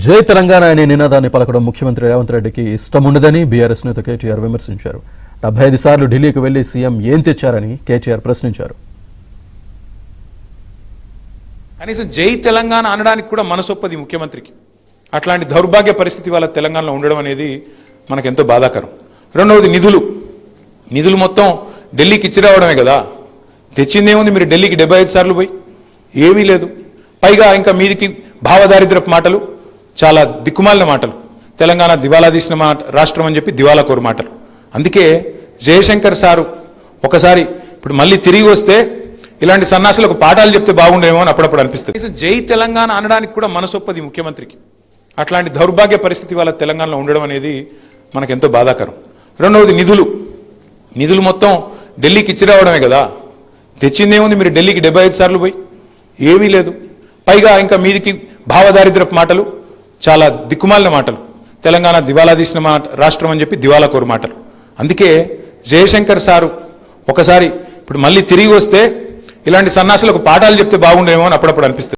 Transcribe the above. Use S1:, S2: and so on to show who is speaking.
S1: జై తెలంగాణ అనే నినాదాన్ని పలకడం ముఖ్యమంత్రి రేవంత్ రెడ్డికి ఇష్టం ఉండదని బీఆర్ఎస్ నేత కేటీఆర్ విమర్శించారు. 75 సార్లు ఢిల్లీకి వెళ్లి సీఎం ఏం తెచ్చారని కేటీఆర్ ప్రశ్నించారు.
S2: కనీసం జై తెలంగాణ అనడానికి కూడా మనసొప్పది ముఖ్యమంత్రికి. అట్లాంటి దౌర్భాగ్య పరిస్థితి వాళ్ళ తెలంగాణలో ఉండడం అనేది మనకెంతో బాధాకరం. రెండవది నిధులు మొత్తం ఢిల్లీకి ఇచ్చి రావడమే కదా. తెచ్చిందేముంది? మీరు ఢిల్లీకి 75 సార్లు పోయి ఏమీ లేదు. పైగా ఇంకా మీదికి భావదారిద్రపు మాటలు, చాలా దిక్కుమాలిన మాటలు, తెలంగాణ దివాలా తీసిన రాష్ట్రం అని చెప్పి దివాలా కోరు మాటలు. అందుకే జయశంకర్ సారు ఒకసారి ఇప్పుడు మళ్ళీ తిరిగి వస్తే ఇలాంటి సన్నాసులకు పాఠాలు చెప్తే బాగుండేమో అని అప్పుడప్పుడు అనిపిస్తుంది. జై తెలంగాణ అనడానికి కూడా మనసొప్పది ముఖ్యమంత్రికి. అట్లాంటి దౌర్భాగ్య పరిస్థితి వాళ్ళ తెలంగాణలో ఉండడం అనేది మనకెంతో బాధాకరం. రెండవది నిధులు మొత్తం ఢిల్లీకి ఇచ్చి రావడమే కదా. తెచ్చిందేముంది? మీరు ఢిల్లీకి 75 సార్లు పోయి ఏమీ లేదు. పైగా ఇంకా మీదికి భావదారిద్రపు మాటలు, చాలా దిక్కుమాలిన మాటలు, తెలంగాణ దివాలా తీసిన రాష్ట్రం అని చెప్పి దివాలా కోరు మాటలు. అందుకే జయశంకర్ సారు ఒకసారి ఇప్పుడు మళ్ళీ తిరిగి వస్తే ఇలాంటి సన్నాసులకు పాఠాలు చెప్తే బాగుండేమో అని అప్పుడప్పుడు అనిపిస్తుంది.